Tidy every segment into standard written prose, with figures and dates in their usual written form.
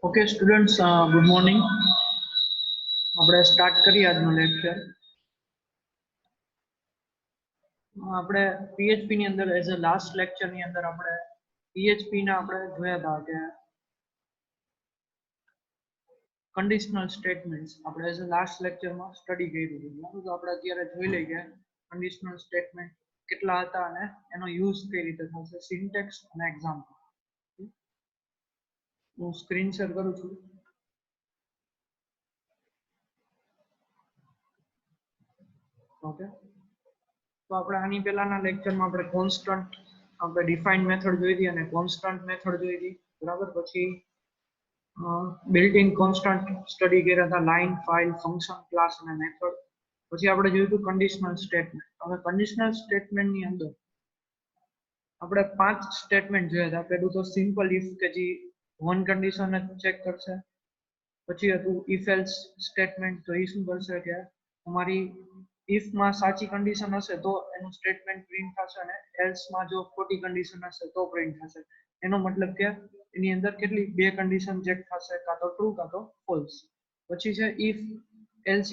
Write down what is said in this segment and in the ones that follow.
Okay, students, good morning. આપણે start કરીએ આજનો લેક્ચર. આપણે PHP ની અંદર એઝ અ લાસ્ટ લેક્ચર ની અંદર આપણે PHP ના આપણે જોયા હતા કે કન્ડિશનલ સ્ટેટમેન્ટ્સ આપણે એઝ અ લાસ્ટ લેક્ચરમાં સ્ટડી કર્યું હતું. બરાબર, તો આપણે અત્યારે જોઈ લઈએ કે કન્ડિશનલ સ્ટેટમેન્ટ કેટલા હતા અને એનો યુઝ કઈ રીતે થશે, સિન્ટેક્સ અને એક્ઝામ્પલ. હું સ્ક્રીન શેર કરું છું. ઓકે, તો આપણે આની પહેલાના લેક્ચરમાં આપણે કોન્સ્ટન્ટ આપણે ડિફાઇન્ડ મેથડ જોઈ હતી અને કોન્સ્ટન્ટ મેથડ જોઈ હતી. બરાબર, પછી બિલ્ટ-ઇન કોન્સ્ટન્ટ સ્ટડી કર્યા હતા, લાઇન, ફાઇલ, ફંક્શન, ક્લાસ અને મેથડ. પછી આપણે જોયું હતું કન્ડિશનલ સ્ટેટમેન્ટ. હવે કન્ડિશનલ સ્ટેટમેન્ટની અંદર આપણે 5 સ્ટેટમેન્ટ જોયા હતા. પહેલું તો સિમ્પલ ઇફ કે જે વન કન્ડિશન જ ચેક કરશે. પછી હતું ઇફ એલ્સ સ્ટેટમેન્ટ, તો એ શું કરશે કે તમારી if માં સાચી કન્ડિશન હશે તો એનું સ્ટેટમેન્ટ પ્રિન્ટ થશે અને else માં જો ખોટી કન્ડિશન હશે તો પ્રિન્ટ થશે. એનો મતલબ કે એની અંદર કેટલી બે કન્ડિશન ચેક થશે, કાં તો ટ્રુ કાં તો ફોલ્સ. પછી છે if else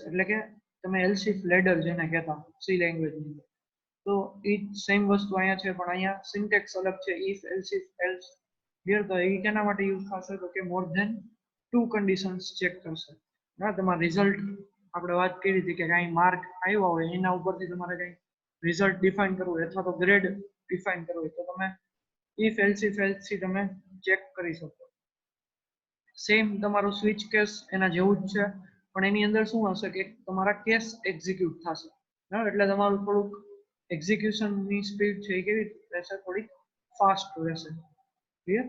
એટલે કે તમે else if ladder જેને કહેતા સી લેંગ્વેજ ની, તો એ સેમ વસ્તુ અહીંયા છે પણ અહીંયા સિન્ટેક્સ અલગ છે. if else ક્લિયર, તો એ કેના માટે યુઝ થશે તો કે મોર ધેન 2 કન્ડિશન્સ ચેક કરશે. ના, તમારા રિઝલ્ટ આપણે વાત કરી હતી કે કાંઈ માર્ક આવ્યા હોય એના ઉપરથી તમારે કંઈ રિઝલ્ટ ડિફાઇન કરવું હોય અથવા તો ગ્રેડ ડિફાઇન કરવું હોય તો તમે if else થી તમે ચેક કરી શકો. સેમ તમારું સ્વિચ કેસ એના જેવું જ છે પણ એની અંદર શું હશે કે તમારા કેસ એક્ઝિક્યુટ થશે. બરાબર, એટલે તમારું થોડુંક એક્ઝિક્યુશનની સ્પીડ છે એ કેવી રહેશે, થોડીક ફાસ્ટ રહેશે. ક્લિયર.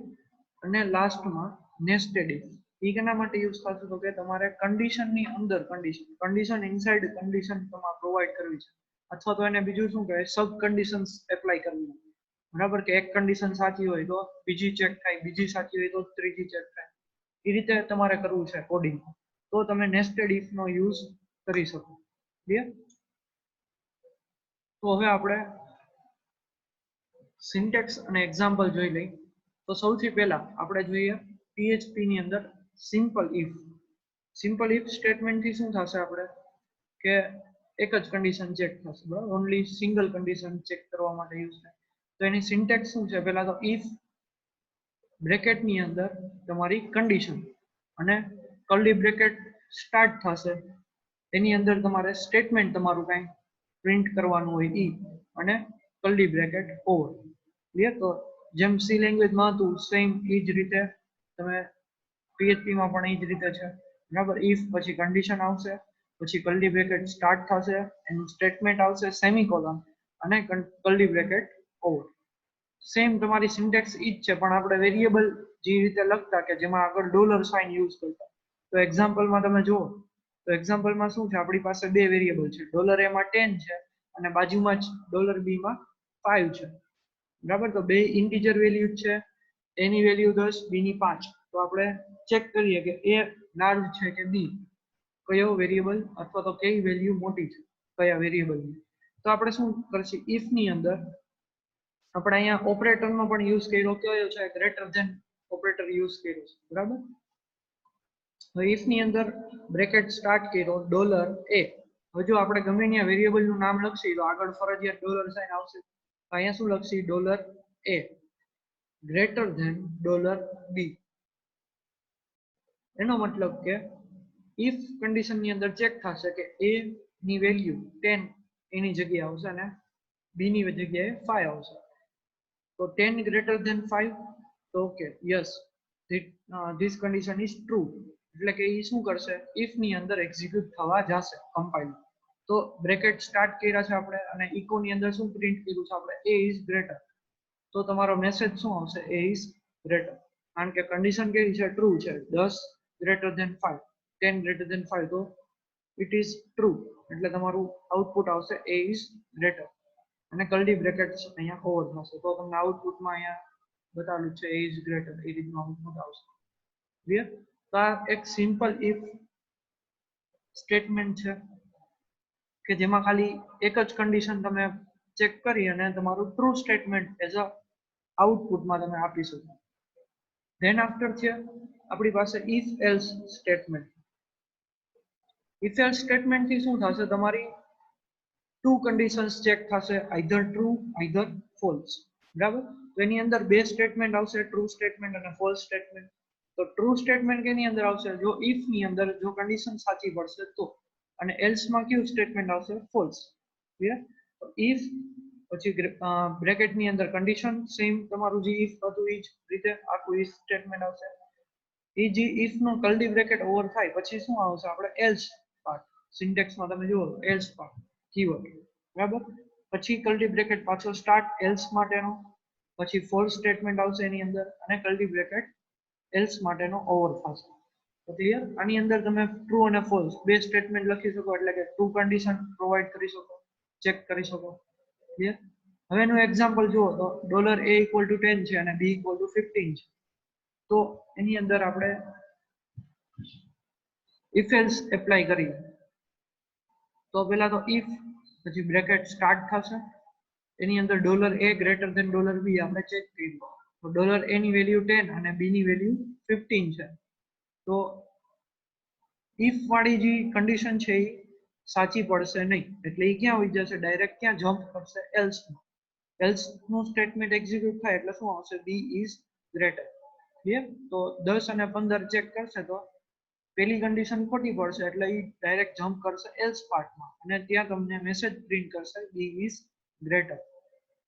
અને લાસ્ટમાં નેસ્ટેડ ઇફ, એ કેના માટે યુઝ થશે તો કે તમારે કન્ડિશનની અંદર કન્ડિશન ઇનસાઇડ કન્ડિશન તમારે પ્રોવાઈડ કરવી છે અથવા તો એને બીજું શું કહેવાય, સબ કન્ડિશન્સ એપ્લાય કરવી. બરાબર, કે એક કન્ડિશન સાચી હોય તો બીજી ચેક થાય, બીજી સાચી હોય તો ત્રીજી ચેક થાય. એ રીતે તમારે કરવું છે કોડિંગ, તો તમે નેસ્ટેડ ઇફ નો યુઝ કરી શકો. ક્લિયર. તો હવે આપણે સિન્ટેક્સ અને એક્ઝામ્પલ જોઈ લઈએ. તો સૌથી પહેલા આપણે જોઈએ PHP ની અંદર simple if. Simple if statement થી શું થશે, આપણે કે એક જ કન્ડિશન ચેક થશે. બરાબર, ઓન્લી સિંગલ કન્ડિશન ચેક કરવા માટે યુઝ થાય. તો એની સિન્ટેક્સ શું છે, પહેલા તો ઇફ બ્રેકેટ ની અંદર તમારી કન્ડિશન અને કર્લી બ્રેકેટ સ્ટાર્ટ થશે, એની અંદર તમારે સ્ટેટમેન્ટ તમારું કંઈ પ્રિન્ટ કરવાનું હોય ઈ અને કર્લી બ્રેકેટ ઓવર. ક્લિયર. તો જેમ સી લેંગ્વેજમાં હતું સેમ એ જ રીતે તમે PHP માં પણ એ જ રીતે છે. બરાબર, ઇફ પછી કન્ડિશન આવશે, પછી કર્લી બ્રેકેટ સ્ટાર્ટ થશે, એનું સ્ટેટમેન્ટ આવશે સેમિકોલન અને કર્લી બ્રેકેટ ઓવર. સેમ તમારી સિન્ટેક્સ ઈ જ છે પણ આપણે વેરિયેબલ જે રીતે લખતા કે જેમાં આગળ ડોલર સાઇન યુઝ કરતા. તો એક્ઝામ્પલમાં તમે જુઓ તો એક્ઝામ્પલમાં શું છે, આપણી પાસે બે વેરિયેબલ છે, ડોલર A માં 10 છે અને બાજુમાં જ ડોલર B માં 5 છે. બરાબર, તો બે ઇન્ટીજર વેલ્યુ છે, A ની વેલ્યુ 10, B ની 5. તો આપણે ચેક કરીએ કે A લાર્જ છે કે B, કયો વેરિયેબલ અથવા તો કઈ વેલ્યુ મોટી છે કયા વેરિયેબલની. તો આપણે શું કરશું, ઇફ ની અંદર આપણે અહીંયા ઓપરેટરનો પણ યુઝ કર્યો, કયો છે ગ્રેટર ધેન ઓપરેટર યુઝ કર્યો છે. બરાબર, તો ઇફ ની અંદર બ્રેકેટ સ્ટાર્ટ કર્યો ડોલર A. હવે જો આપણે ગમે ત્યાં વેરિયેબલ નું નામ લખશી તો આગળ ફરજિયાત ડોલર સાઇન આવશે. અહીંયા શું લખશી, dollar A greater than dollar B. એનો મતલબ કે ઇફ કન્ડિશન ની અંદર ચેક થશે કે A ની વેલ્યુ 10 એની જગ્યાએ આવશે અને B ની જગ્યાએ 5 આવશે. તો 10 greater than 5, તો okay yes this condition is true. એટલે કે એ શું કરશે, ઇફ ની અંદર એક્ઝિક્યુટ થવા જશે કમ્પાઇલ. તો બ્રેકેટ સ્ટાર્ટ કર્યા છે આપણે અને ઇકો ની અંદર શું પ્રિન્ટ કર્યું છે આપણે, A ઇઝ ગ્રેટર. તો તમારો મેસેજ શું આવશે, A ઇઝ ગ્રેટર. કારણ કે કન્ડિશન કેવી છે, ટ્રુ છે. 10 greater than 5, 10 greater than 5, તો ઇટ ઇઝ ટ્રુ. એટલે તમારું આઉટપુટ આવશે A ઇઝ ગ્રેટર અને કર્લી બ્રેકેટ અહીંયા ઓવર થશે. તો તમને આઉટપુટમાં અહીંયા બતાવેલું છે A ઇઝ ગ્રેટર, એ રીતનું આઉટપુટ આવશે. ક્લિયર. તો આ એક સિમ્પલ ઇફ સ્ટેટમેન્ટ છે કે જેમાં ખાલી એક જ કન્ડિશન તમે ચેક કરી અને તમારું ટ્રુ સ્ટેટમેન્ટ એઝ અ આઉટપુટમાં તમે આપી શકો. ધેન આફ્ટર છે આપણી પાસે if else statement. If else statement થી શું થશે, તમારી ટુ કન્ડિશન્સ ચેક થશે, આઈધર ટ્રુ આઈધર ફોલ્સ. બરાબર, તો એની અંદર બે સ્ટેટમેન્ટ આવશે, ટ્રુ સ્ટેટમેન્ટ અને ફોલ્સ સ્ટેટમેન્ટ. તો ટ્રુ સ્ટેટમેન્ટ કેની અંદર આવશે, જો ઇફ ની અંદર જો કન્ડિશન સાચી પડશે તો, અને એલ્સ માં કયું સ્ટેટમેન્ટ આવશે, ફોલ્સ. ક્લિયર? તો ઇફ પછી બ્રેકેટ ની અંદર કન્ડિશન સેમ તમારું જે ઇફ હતું એ જ રીતે આખું ઇફ સ્ટેટમેન્ટ આવશે. એ જે ઇફ નો કર્લી બ્રેકેટ ઓવર થાય પછી શું આવશે, આપણે એલ્સ પાર્ટ. સિન્ટેક્સમાં તમે જુઓ એલ્સ પાર્ટ કીવર્ડ. બરાબર, પછી કર્લી બ્રેકેટ પાછો સ્ટાર્ટ એલ્સ માટેનો, પછી ફોર સ્ટેટમેન્ટ આવશે એની અંદર, અને કર્લી બ્રેકેટ એલ્સ માટેનો ઓવર થશે. તો ક્લિયર? આની અંદર તમે ટ્રુ અને ફોલ્સ બે સ્ટેટમેન્ટ લખી શકો, એટલે કે ટ્રુ કન્ડિશન પ્રોવાઈડ કરી શકો, ચેક કરી શકો. ક્લિયર? હવે એનું એક્ઝામ્પલ જુઓ તો $a=10 છે અને b=15 છે. તો એની અંદર આપણે ઇફ એલ્સ એપ્લાય કરીએ તો પેલા તો ઇફ પછી બ્રેકેટ સ્ટાર્ટ થશે, એની અંદર $a ગ્રેટર ધેન $b આપણે ચેક કર્યું. તો $a ની વેલ્યુ 10 અને b ની વેલ્યુ 15 છે. તો ઇફ વાળી જે કન્ડિશન છે એ સાચી પડશે નહીં, એટલે એ ક્યાં હોઈ જશે, ડાયરેક્ટ ક્યાં જમ્પ કરશે, એલ્સ. એલ્સ નું સ્ટેટમેન્ટ એક્ઝિક્યુટ થાય એટલે શું આવશે, b ઇઝ ગ્રેટર. ક્લિયર? તો 10 અને 15 ચેક કરશે તો પેલી કન્ડિશન ખોટી પડશે, એટલે એ ડાયરેક્ટ જમ્પ કરશે એલ્સ પાર્ટમાં, અને ત્યાં તમને મેસેજ પ્રિન્ટ કરશે b ઇઝ ગ્રેટર.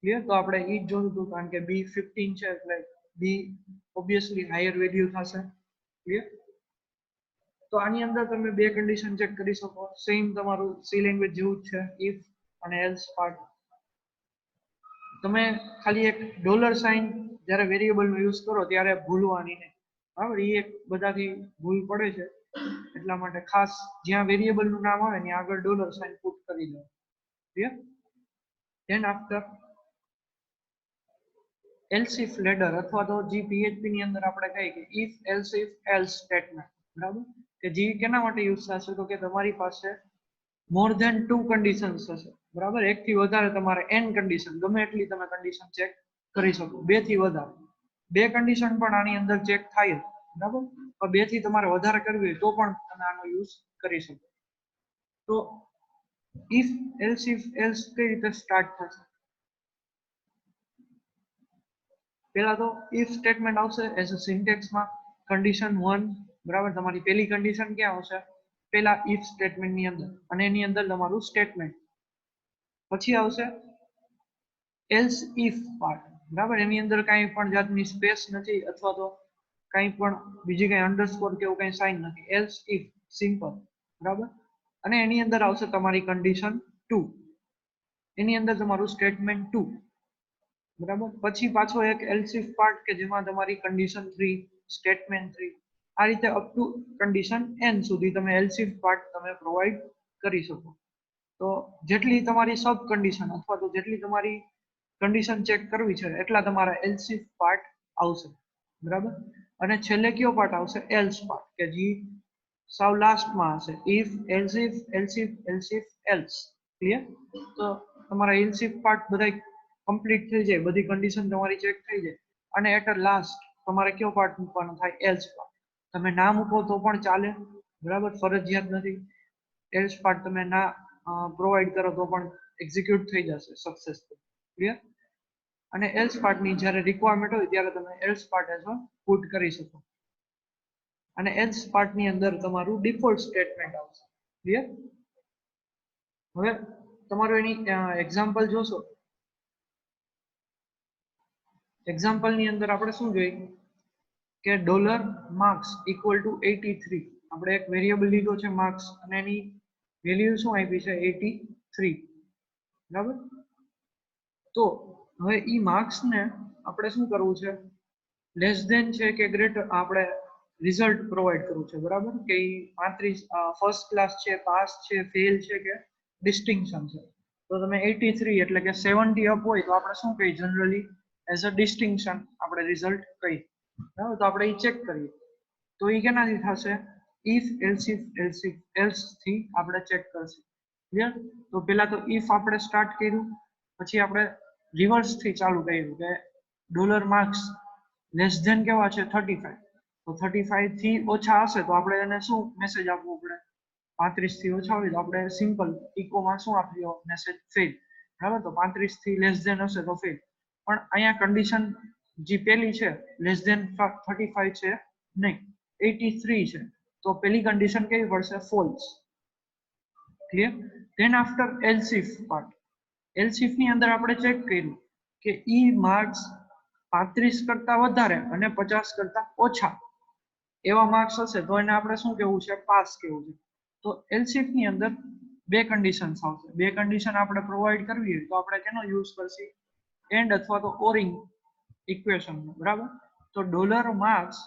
ક્લિયર? તો આપણે એ જ જોયું હતું, કારણ કે b 15 છે એટલે b ઓબ્વિયસલી હાયર વેલ્યુ થશે. ક્લિયર? તો આની અંદર તમે બે કન્ડિશન ચેક કરી શકો, સેમ તમારું સી લેંગ્વેજ જેવું જ છે, ઇફ અને એલ્સ પાર્ટ. તમે ખાલી એક ડોલર સાઇન જ્યારે વેરિયેબલનો યુઝ કરો ત્યારે ભૂલવાની નહીં. બરાબર, એ એક બધાથી ભૂલ પડે છે, એટલા માટે ખાસ જ્યાં વેરિયેબલનું નામ આવે ત્યાં આગળ ડોલર સાઇન પુટ કરી દો. Clear? Than after else if ladder, અથવા તો જે પીએચપી ની અંદર આપણે કહીએ કે ઇફ એલ્સ સ્ટેટમેન્ટ. બરાબર, કે જે કેના માટે યુઝ થશે, તો કે તમારી પાસે મોર ધેન 2 કન્ડિશન્સ હશે. બરાબર, એક થી વધારે તમારે n કન્ડિશન, ગમે એટલી તમે કન્ડિશન ચેક કરી શકો, બે થી વધારે. બે કન્ડિશન પણ આની અંદર ચેક થાય. બરાબર, પણ બે થી તમારે વધારે કરવી હોય તો પણ તમે આનો યુઝ કરી શકો. તો ઇફ એલ્સ કઈ રીતે સ્ટાર્ટ થશે, પેલા તો ઇફ સ્ટેટમેન્ટ આવશે એઝ અ સિન્ટેક્સમાં કન્ડિશન 1. બરાબર, તમારી પહેલી કન્ડિશન ક્યાં આવશે, પેલા ઇફ સ્ટેટમેન્ટ ની અંદર, અને એની અંદર તમારું સ્ટેટમેન્ટ. પછી આવશે એલ્સ ઇફ પાર્ટ. બરાબર, એની અંદર કાંઈ પણ જાતની સ્પેસ નથી, અથવા તો કાંઈ પણ બીજી કાંઈ અંડરસ્કોર કે એવું કાંઈ સાઇન નથી, એલ્સ ઇફ સિમ્પલ. બરાબર, અને એની અંદર આવશે તમારી કન્ડિશન 2, એની અંદર તમારું સ્ટેટમેન્ટ 2. બરાબર, પછી પાછો એક એલ્સ ઇફ પાર્ટ કે જેમાં તમારી કન્ડિશન 3, સ્ટેટમેન્ટ 3, આ રીતે અપ ટુ કન્ડિશન n સુધી તમે એલ્સ ઇફ પાર્ટ તમે પ્રોવાઈડ કરી શકો. તો જેટલી તમારી સબ કન્ડિશન અથવા તો જેટલી તમારી કન્ડિશન ચેક કરવી છે એટલા તમારા એલ્સ ઇફ પાર્ટ આવશે. બરાબર, અને છેલ્લે કયો પાર્ટ આવશે, એલ્સ પાર્ટ, કે જે સાવ લાસ્ટમાં હશે, if else if else if else if else. Clear? તો તમારા એલ્સ ઇફ પાર્ટ બધા કમ્પ્લીટ થઈ જાય, બધી કન્ડિશન તમારી ચેક થઈ જાય, અને એટ લાસ્ટ તમારે કયો પાર્ટ મૂકવાનો થાય, એલ્સ પાર્ટ. તમે ના મૂકો તો પણ ચાલે. બરાબર, ફરજિયાત નથી. એલ્સ પાર્ટ તમે ના પ્રોવાઈડ કરો તો પણ એક્ઝિક્યુટ થઈ જશે સક્સેસફુલ. ક્લિયર? અને એલ્સ પાર્ટની જ્યારે રિક્વાયરમેન્ટ હોય ત્યારે તમે એલ્સ પાર્ટ એઝ પુટ કરી શકો. અને એલ્સ પાર્ટની અંદર તમારું ડિફોલ્ટ સ્ટેટમેન્ટ આવશે. ક્લિયર? હવે તમારું એની એક્ઝામ્પલ જોશો. એક્ઝામ્પલની અંદર આપણે શું જોઈએ કે $marks = 83. આપણે એક વેરિયેબલ લીધો છે માર્ક્સ, અને એની વેલ્યુ શું આપી છે, 83. બરાબર, તો હવે ઈ માર્ક્સ ને આપણે શું કરવું છે, લેસ ધેન છે કે ગ્રેટર, આપણે રિઝલ્ટ પ્રોવાઈડ કરવું છે. બરાબર, કે 35 ફર્સ્ટ ક્લાસ છે, પાસ છે, ફેલ છે કે ડિસ્ટિંક્શન છે. તો તમે 83 એટલે કે 70 અપ હોય તો આપણે શું કહીએ, જનરલી એઝ અ ડિસ્ટિંક્શન આપણે રિઝલ્ટ કહીએ. બરાબર, તો આપણે એ ચેક કરીએ તો એ કેનાથી થશે, ઇફ એલ્સ થી આપણે ચેક કરશું. ક્લિયર? તો પેલા તો ઇફ આપણે સ્ટાર્ટ કર્યું, પછી આપણે રિવર્સ થી ચાલુ કર્યું કે ડોલર માર્ક્સ લેસ ધેન કેવા છે 35, તો 35 થી ઓછા હશે તો આપણે એને શું મેસેજ આપવો પડે, 35 થી ઓછા હોય તો આપણે સિમ્પલ ઇકોમાં શું આપ્યો મેસેજ ફેલ, બરાબર. તો 35 થી લેસ ધેન હશે તો ફેલ, પણ અહીંયા કન્ડિશન જે પેલી છે લેસ ધેન 35 છે નહીં, 83 છે, તો પેલી કન્ડિશન કેવી પડશે, false. Clear. Than after else if part, else if ની અંદર આપણે ચેક કર્યું કે ઈ માર્ક્સ 35 કરતા વધારે અને 50 કરતા ઓછા એવા માર્ક્સ હશે તો એને આપણે શું કહેવું છે, પાસ કહેવું છે. તો એલ્સ ઇફ ની અંદર બે કન્ડિશન આવશે, બે કન્ડિશન આપણે પ્રોવાઈડ કરવી હોય તો આપણે કેનો યુઝ કરશી, એન્ડ અથવા તો ઓરિંગ ઇક્વેશન, બરાબર. તો dollar marks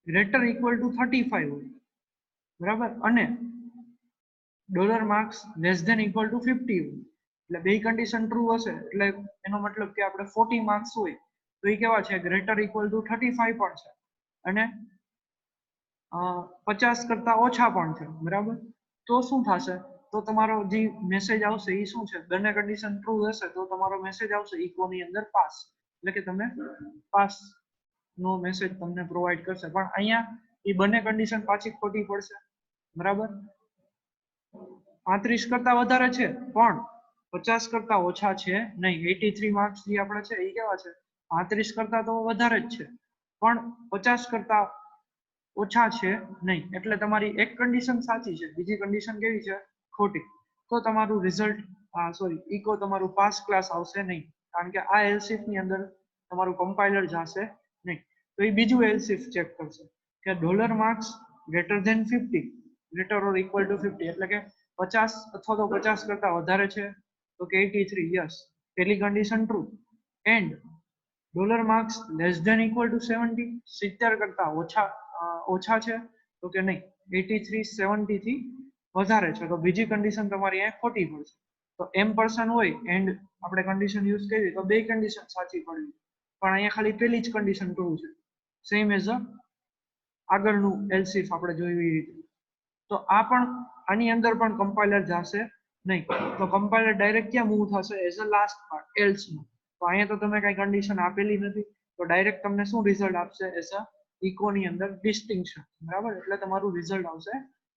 greater equal to 35 હોય, બરાબર, અને dollar marks less than equal to 50 હોય, એટલે બે કન્ડિશન ટ્રુ હશે એટલે એનો મતલબ કે આપણે 40 માર્ક્સ હોય તો એ કેવા છે, ગ્રેટર ઇક્વલ ટુ 35 પણ છે અને 50 કરતા ઓછા પણ છે, બરાબર. તો શું થશે, તો તમારો જે મેસેજ આવશે એ શું છે, બંને કન્ડિશન ટ્રુ હશે તો તમારો મેસેજ આવશે ઇકોની અંદર પાસ, એટલે કે તમે પાસ નો મેસેજ તમને પ્રોવાઈડ કરશે. પણ અહીંયા એ બંને કન્ડિશન પાછી ખોટી પડશે, બરાબર. 35 કરતા વધારે છે પણ 50 કરતા ઓછા છે નહીં. 83 માર્ક્સ જે આપણે છે એ કેવા છે, 35 કરતા તો વધારે જ છે પણ 50 કરતા ઓછા છે નહીં, એટલે તમારી એક કન્ડિશન સાચી છે, બીજી કન્ડિશન કેવી છે, ખોટી. તો તમારું રિઝલ્ટ ઇકો તમારું પાસ ક્લાસ આવશે નહીં, કારણ કે આ એલસીફ ની અંદર તમારું કમ્પાઇલર જશે નહીં. તો એ બીજું એલસીફ ચેક કરશે કે dollar marks greater than 50, greater or equal to 50, એટલે કે 50 અથવા તો 50 કરતા વધારે છે તો કે 83, યસ, પહેલી condition true. And dollar marks less than equal to 70, 70 કરતા ઓછા છે તો કે નહીં, 83 70 થી વધારે છે તો બીજી કન્ડિશન તમારી અહીંયા ખોટી પડશે. તો M% હોય એન્ડ આપણે કન્ડિશન યુઝ કરી તો બે કન્ડિશન સાચી પડવી, પણ અહીંયા ખાલી પહેલી જ કન્ડિશન ટ્રુ છે, સેમ એઝ આગળનું એલ્સિફ આપણે જોયું એ રીતે. તો આ પણ આની અંદર પણ કમ્પાઇલર જશે નહીં, તો કમ્પાઇલર ડાયરેક્ટ ક્યાં મૂવ થશે, એઝ અ લાસ્ટ પાર્ટ એલ્સમાં. તો અહીંયા તો તમે કઈ કન્ડિશન આપેલી નથી તો ડાયરેક્ટ તમને શું રિઝલ્ટ આપશે, એઝ અ ઇકોની અંદર ડિસ્ટિંક્શન, બરાબર. એટલે તમારું રિઝલ્ટ આવશે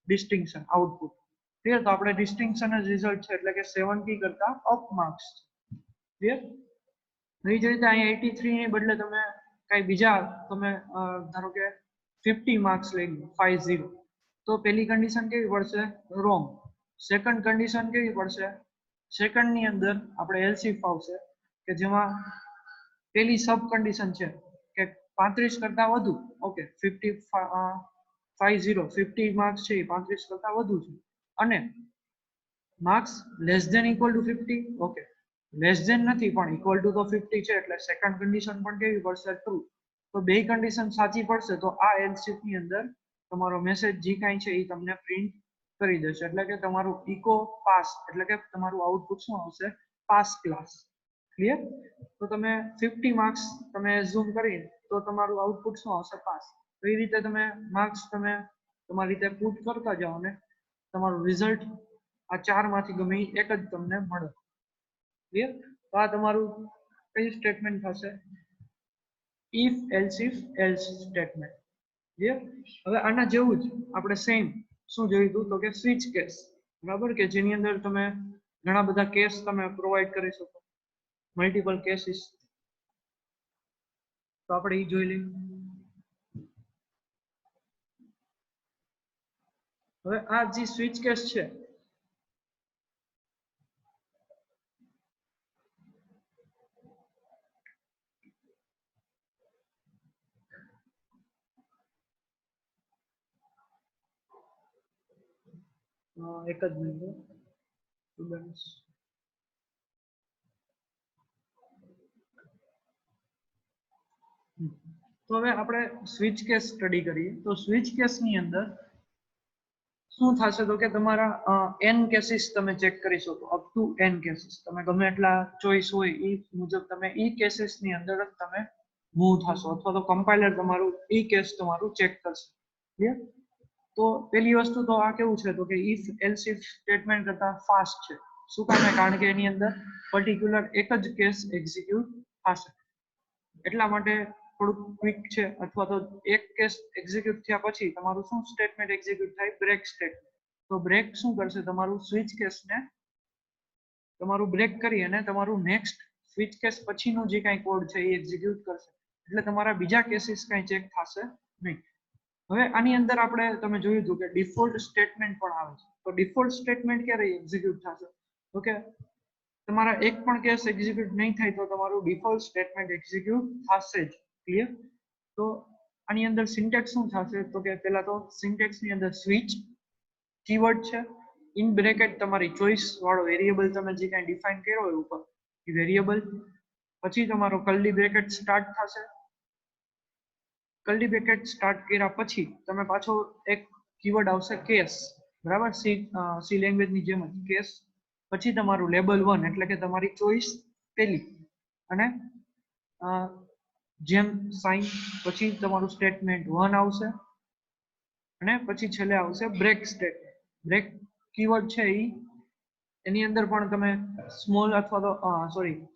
ડિસ્ટિંક્શન આઉટપુટ. ક્લિયર. તો આપણે ડિસ્ટિંક્શન જ રિઝલ્ટ છે એટલે કે 70 કરતા અપ માર્ક્સ. ક્લિયર. એ જ રીતે અહીંયા 83 ની બદલે તમે કઈ બીજા તમે ધારો કે 50 માર્ક્સ લઈ લો, 50, તો પહેલી કન્ડિશન કેવી પડશે, રોંગ. સેકન્ડ કન્ડિશન કેવી પડશે, સેકન્ડ ની અંદર આપણે એલસીફ આવશે કે જેમાં પેલી સબ કન્ડિશન છે કે 35 કરતા વધુ, ઓકે, 50 માર્ક્સ છે એ 35 કરતા વધુ છે અને marks less than equal to 50, okay, less than નથી પણ ઇક્વલ ટુ તો 50 છે એટલે સેકન્ડ કન્ડિશન પણ કેવી પડશે, ટ્રુ. તો બે કન્ડિશન સાચી પડશે તો આ એલસીફ ની અંદર તમારો મેસેજ જે કાંઈ છે એ તમને પ્રિન્ટ કરી દેશે, એટલે કે તમારું ઇકો પાસ, એટલે કે તમારું આઉટપુટ શું આવશે, પાસ ક્લાસ. ક્લિયર. તો તમે 50 માર્ક્સ તમે ઝૂમ કરી તો તમારું આઉટપુટ શું આવશે, પાસ. તો એ રીતે તમે માર્ક્સ તમે તમારી રીતે પુટ કરતા જાઓ અને તમારું રિઝલ્ટ આ ચારમાંથી ગમે એક જ તમને મળે. ક્લિયર. તો આ તમારું કયું સ્ટેટમેન્ટ થશે, ઇફ એલ્સ સ્ટેટમેન્ટ. ક્લિયર. હવે આના જેવું જ આપણે સેમ શું જોયું હતું તો કે સ્વિચ કેસ, બરાબર, કે જેની અંદર તમે ઘણા બધા કેસ તમે પ્રોવાઈડ કરી શકો, મલ્ટિપલ કેસીસ. તો આપણે એ જોઈ લઈએ. હવે આ જે સ્વિચ કેસ છે એક જ મિનિટ સ્ટુડન્ટ્સ. તો હવે આપણે સ્વિચ કેસ સ્ટડી કરીએ. તો સ્વિચ કેસની અંદર શું થશે તો કે તમારા n કેસીસ તમે ચેક કરી શકો, અપ ટુ n કેસીસ. તમે ગમે એટલા ચોઈસ હોય એ મુજબ તમે ઈ કેસીસની અંદર જ તમે મૂવ થશો અથવા તો કમ્પાઇલર તમારું ઈ કેસ તમારું ચેક કરશે. ક્લિયર. તો પહેલી વસ્તુ તો આ કેવું છે તો કે ઇફ એલ્સ ઇફ સ્ટેટમેન્ટ કરતા ફાસ્ટ છે. શું કામે, કારણ કે એની અંદર પર્ટિક્યુલર એક જ કેસ એક્ઝિક્યુટ થશે. એટલા માટે થોડુંક ક્વિક છે, અથવા તો એક કેસ એક્ઝિક્યુટ થયા પછી તમારું શું સ્ટેટમેન્ટ એક્ઝિક્યુટ થાય? Break statement. તો બ્રેક શું કરશે? તમારું સ્વિચ કેસને તમારું બ્રેક કરી અને તમારું નેક્સ્ટ સ્વિચ કેસ પછીનો જે કાંઈ કોડ છે એ એક્ઝિક્યુટ કરશે. એટલે તમારા બીજા કેસીસ કાંઈ ચેક થશે નહીં. હવે આની અંદર આપણે તમે જોયું હતું કે ડિફોલ્ટ સ્ટેટમેન્ટ પણ આવે છે. તો ડિફોલ્ટ સ્ટેટમેન્ટ ક્યારે એક્ઝિક્યુટ થશે? તો કે તમારા એક પણ કેસ એક્ઝિક્યુટ નહીં થાય તો તમારું ડિફોલ્ટ સ્ટેટમેન્ટ એક્ઝિક્યુટ થશે જ. ક્લિયર? તો આની અંદર સિન્ટેક્સ શું થશે? તો કે પહેલા તો સિન્ટેક્સની અંદર સ્વિચ કીવર્ડ છે, ઇન બ્રેકેટ તમારી ચોઇસ વાળો વેરિયેબલ તમે જે કાંઈ ડિફાઇન કર્યો હોય ઉપર એ વેરિયેબલ, પછી તમારો કર્લી બ્રેકેટ સ્ટાર્ટ થશે. કર્લી બ્રેકેટ સ્ટાર્ટ કર્યા પછી તમે પાછો એક કીવર્ડ આવશે કેસ, બરાબર? સી લેંગ્વેજની જેમ જ કેસ, પછી તમારું લેબલ 1 એટલે કે તમારી ચોઇસ પહેલી, અને જેમ સાઇન, પછી તમારું સ્ટેટમેન્ટ 1 આવશે, અને પછી છેલ્લે આવશે બ્રેક સ્ટેટમેન્ટ. બ્રેક કીવર્ડ છે એની અંદર પણ તમે સ્મોલ અથવા તો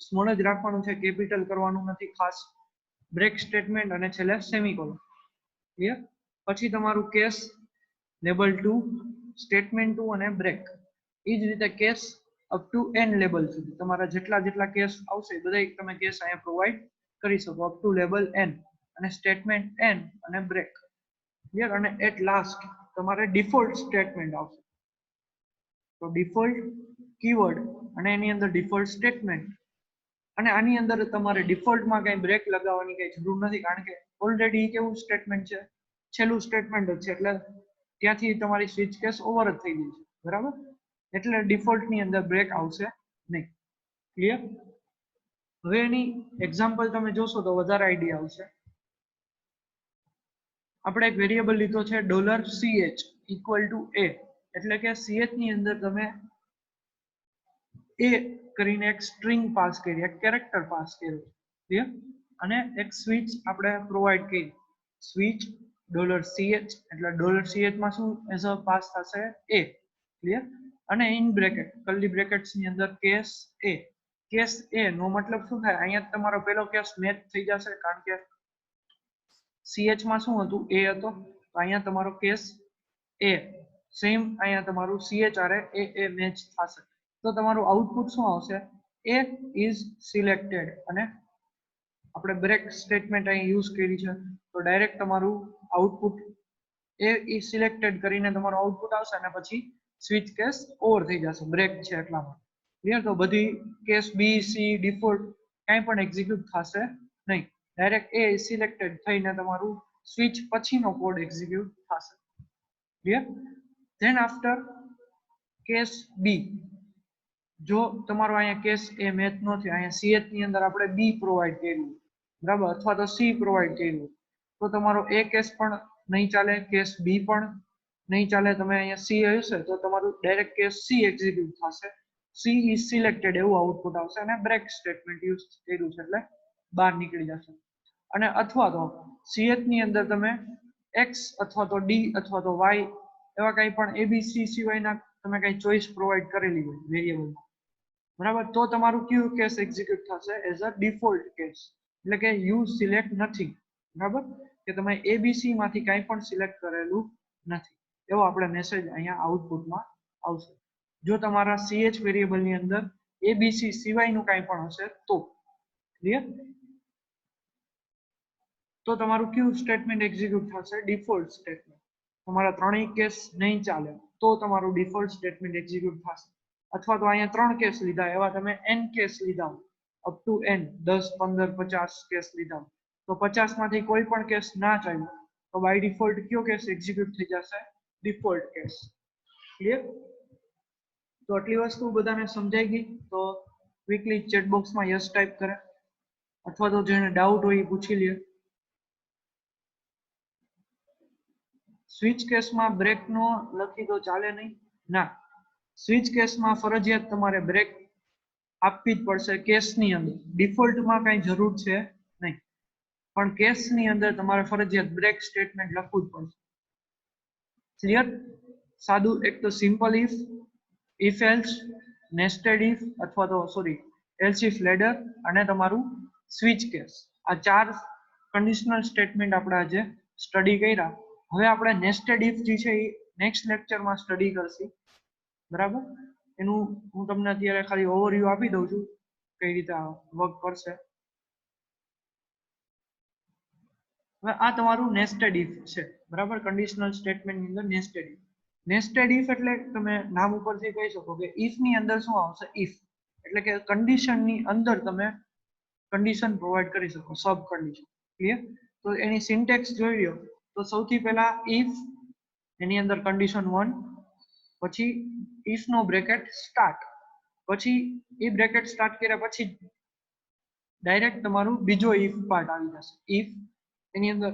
સ્મોલ જ રાખવાનું છે, કેપિટલ કરવાનું નથી ખાસ. બ્રેક સ્ટેટમેન્ટ અને છેલ્લે સેમિકોલન. ક્લિયર? પછી તમારું કેસ, લેબલ 2, સ્ટેટમેન્ટ 2 અને બ્રેક. એ જ રીતે case up to N label સુધી તમારા જેટલા કેસ આવશે બધા તમે કેસ અહીંયા પ્રોવાઈડ કરી શકો, અપ ટુ લેબલ એન, અને સ્ટેટમેન્ટ એન અને બ્રેક. ક્લિયર? અને એટ લાસ્ટ તમારે ડિફોલ્ટ સ્ટેટમેન્ટ આવશે. તો ડિફોલ્ટ કીવર્ડ અને એની અંદર ડિફોલ્ટ સ્ટેટમેન્ટ, અને આની અંદર તમારે ડિફોલ્ટમાં કઈ બ્રેક લગાવવાની કઈ જરૂર નથી, કારણ કે ઓલરેડી કેવું સ્ટેટમેન્ટ છે? છેલ્લું સ્ટેટમેન્ટ જ છે, એટલે ત્યાંથી તમારી સ્વિચ કેસ ઓવર જ થઈ ગઈ છે, બરાબર? એટલે ડિફોલ્ટની અંદર બ્રેક આવશે નહીં. ક્લિયર? હવે એની એક્ઝામ્પલ તમે જોશો તો વધારે આઈડિયા આવશે. આપણે એક વેરિયેબલ લીધો છે $CH ઇક્વલ ટુ A, એટલે કે CH ની અંદર તમે A કરીને એક સ્ટ્રિંગ પાસ કરી, એક કેરેક્ટર પાસ કર્યો. ક્લિયર? અને એક સ્વિચ આપણે પ્રોવાઈડ કરી, સ્વિચ $CH, એટલે $CH માં શું એઝ અ પાસ થશે? A. ક્લિયર? અને ઇન બ્રેકેટ, કર્લી બ્રેકેટ્સ ની અંદર કેસ A. કેસ A નો મતલબ શું થાય? અહીંયા તમારો પહેલો કેસ મેચ થઈ જશે, કારણ કે CH માં શું હતું? A હતો. તો અહીંયા તમારો કેસ A, સેમ અહીંયા તમારું CH આરે A મેચ થશે. તો તમારું આઉટપુટ શું આવશે? A is selected. અને આપણે બ્રેક સ્ટેટમેન્ટ અહીં યુઝ કરી છે, તો ડાયરેક્ટ તમારું આઉટપુટ A ઇઝ સિલેક્ટેડ કરીને તમારું આઉટપુટ આવશે, અને પછી સ્વિચ કેસ ઓવર થઈ જશે, બ્રેક છે એટલામાં. ક્લિયર? તો બધી કેસ બી, સી, ડિફોલ્ટ કાંઈ પણ એક્ઝિક્યુટ થશે નહીં. ડાયરેક્ટ A ઇઝ સિલેક્ટેડ થઈને તમારું સ્વિચ પછીનો કોડ એક્ઝિક્યુટ થશે. ક્લિયર? ધેન આફ્ટર કેસ બી, જો તમારો અહીંયા કેસ એ મેચ ન થયો, અહીંયા CH ની અંદર આપણે બી પ્રોવાઈડ કર્યું, બરાબર, અથવા તો સી પ્રોવાઈડ કર્યું, તો તમારો એ કેસ પણ નહીં ચાલે, કેસ બી પણ નહીં ચાલે. તમે અહીંયા સી હશે તો તમારું ડાયરેક્ટ કેસ સી એક્ઝિક્યુટ થશે, સી ઇઝ સિલેક્ટેડ એવું આઉટપુટ આવશે, અને બ્રેક સ્ટેટમેન્ટ યુઝ કર્યું છે એટલે બહાર નીકળી જશે. અને અથવા તો CH ની અંદર તમે એક્સ અથવા તો ડી અથવા તો વાય એવા કંઈ પણ ABC સિવાયના તમે કંઈ ચોઈસ પ્રોવાઈડ કરેલી હોય વેરિયેબલમાં, બરાબર, તો તમારું કયું કેસ એક્ઝિક્યુટ થશે? એઝ અ ડિફોલ્ટ કેસ, એટલે કે યુ સિલેક્ટ નથી, બરાબર, કે તમે ABC માંથી કંઈ પણ સિલેક્ટ કરેલું નથી, એવો આપણે મેસેજ અહીંયા આઉટપુટમાં આવશે. જો તમારા CH વેરિયેબલની અંદર ABC સિવાયનું કંઈ પણ હશે તો. ક્લિયર? તો તમારું કયું સ્ટેટમેન્ટ એક્ઝિક્યુટ થશે? Default statement. તમારા ત્રણેય કેસ નહીં ચાલે તો તમારું ડિફોલ્ટ સ્ટેટમેન્ટ એક્ઝિક્યુટ થશે. અથવા તો અહીંયા 3 કેસ લીધા, એવા તમે n કેસ લીધા, અપ ટુ n 10, 15, 50 કેસ લીધા, તો 50 માંથી કોઈ પણ કેસ ના ચાલ્યો તો બાય ડિફોલ્ટ કયો કેસ એક્ઝિક્યુટ થઈ જશે? Default case. ક્લિયર? તો આટલી વસ્તુ બધાને સમજાઈ ગઈ? તો ક્વિકલી ચેટ બોક્સમાં યસ ટાઈપ કરે, અથવા તો જેને ડાઉટ હોય એ પૂછી લે. સ્વિચ કેસમાં બ્રેક નો લખી તો ચાલે નહીં? ના, સ્વિચ કેસમાં ફરજિયાત તમારે બ્રેક આપવી જ પડશે કેસની અંદર. ડિફોલ્ટમાં કઈ જરૂર છે નહીં, પણ કેસની અંદર તમારે ફરજિયાત બ્રેક સ્ટેટમેન્ટ લખવું જ પડશે. ક્લિયર? સાદું એક તો simple if else, nested if, અથવા તો એલ્સ ઇફ લેડર, અને તમારું સ્વિચ કેસ. આ 4 કન્ડિશનલ સ્ટેટમેન્ટ આપણે આજે સ્ટડી કર્યા. હવે આપણે નેસ્ટેડ ઇફ જે છે એ નેક્સ્ટ લેક્ચરમાં સ્ટડી કરશું. બરાબર, એનું હું તમને અત્યારે ખાલી ઓવરવ્યુ આપી દઉં છું કઈ રીતે વર્ક કરશે. હવે આ તમારું નેસ્ટેડ ઇફ છે. બરાબર, કન્ડિશનલ સ્ટેટમેન્ટની અંદર નેસ્ટેડ ઇફ. નેસ્ટેડ ઇફ એટલે તમે નામ ઉપરથી કહી શકો કે ઇફ ની અંદર શું આવશે? ઇફ એટલે કે કન્ડિશનની અંદર તમે કન્ડિશન પ્રોવાઈડ કરી શકો, સબ કન્ડિશન. ક્લિયર? તો એની સિન્ટેક્સ જોઈ લો તો સૌથી પહેલા ઇફ, એની અંદર કન્ડિશન 1, પછી ઇફ નો બ્રેકેટ સ્ટાર્ટ, પછી એ બ્રેકેટ સ્ટાર્ટ કર્યા પછી ડાયરેક્ટ તમારું બીજો ઇફ પાર્ટ આવી જશે. ઇફ એની અંદર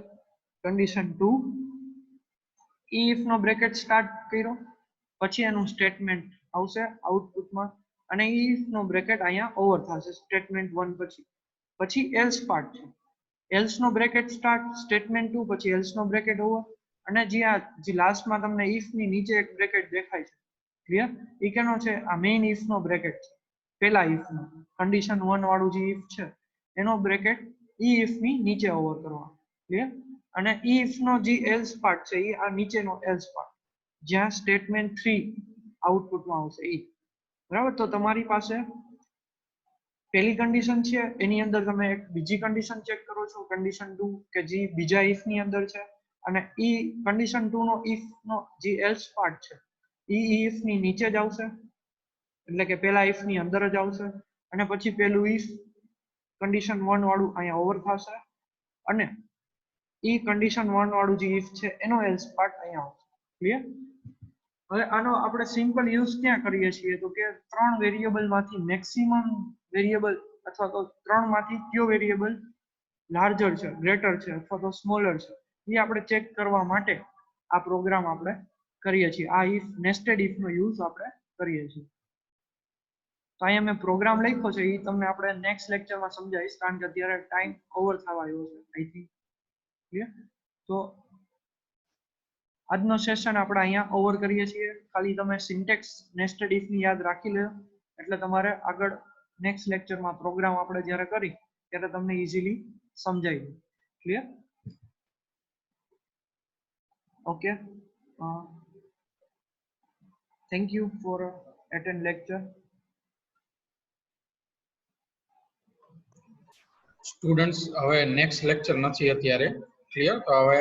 કન્ડિશન 2, ઇફ નો બ્રેકેટ સ્ટાર્ટ કર્યો પછી એનું સ્ટેટમેન્ટ આવશે આઉટપુટમાં, અને ઇફ નો બ્રેકેટ અહીંયા ઓવર થશે સ્ટેટમેન્ટ 1 પછી. પછી એલ્સ પાર્ટ છે. એલ્સ નો બ્રેકેટ સ્ટાર્ટ, સ્ટેટમેન્ટ 2 પછી એલ્સ નો બ્રેકેટ ઓવર, અને જે લાસ્ટમાં તમને ઇફ ની નીચે એક બ્રેકેટ દેખાય છે. ક્લિયર? એ કેનો છે? આ મેઇન ઇફ નો બ્રેકેટ છે. પહેલા ઇફ નો કન્ડિશન 1 વાળું જે ઇફ છે એનો બ્રેકેટ ઈ ઇફ ની નીચે ઓવર કરવા. ક્લિયર? અને ઈ ઇફ નો જે એલ્સ પાર્ટ છે એ આ નીચેનો એલ્સ પાર્ટ, જ્યાં સ્ટેટમેન્ટ 3 આઉટપુટમાં આવશે એ. બરાબર, તો તમારી પાસે પહેલી કન્ડિશન છે એની અંદર તમે એક બીજી કન્ડિશન ચેક કરો છો, કન્ડિશન 2 કે જે બીજા ઇફ ની અંદર છે, અને ઈ કન્ડિશન 2 નો ઇફ નો જે એલ્સ પાર્ટ છે ઈ ઇફ ની નીચે જ આવશે, એટલે કે પહેલા ઇફ ની અંદર જ આવશે, અને પછી પેલું ઇફ કન્ડિશન 1 વાળું અહીંયા ઓવર થશે, અને ઈ કન્ડિશન 1 વાળું જે ઇફ છે એનો એલ્સ પાર્ટ અહીંયા આવશે. ક્લિયર? હવે આનો આપણે સિમ્પલ યુઝ ક્યાં કરીએ છીએ તો કે 3 વેરિયેબલ માંથી મેક્સિમમ વેરિયેબલ અથવા તો 3 માંથી કયો વેરિયેબલ લાર્જર છે, ગ્રેટર છે અથવા તો સ્મોલર છે એ આપણે ચેક કરવા માટે આ પ્રોગ્રામ આપણે કરીએ છીએ. આ ઇફ નેસ્ટેડ ઇફ નો યુઝ આપણે કરીએ છીએ. તો અહીંયા મેં પ્રોગ્રામ લખ્યો છે એ તમને આપણે નેક્સ્ટ લેક્ચરમાં સમજાવીશ, કારણ કે અત્યારે ટાઈમ ઓવર થવા આવ્યો છે આઈ થિંક. ક્લિયર? તો આજનો સેશન આપણે અહીંયા ઓવર કરીએ છીએ. ખાલી તમે સિન્ટેક્સ નેસ્ટેડ ઇફ ની યાદ રાખી લો એટલે તમારે આગળ નેક્સ્ટ લેક્ચરમાં પ્રોગ્રામ આપણે જ્યારે કરી ત્યારે તમને ઈઝીલી સમજાઈ જાય. Clear? Okay, thank you for attend lecture. Students હવે નેક્સ્ટ લેક્ચર નથી અત્યારે. ક્લિયર? તો હવે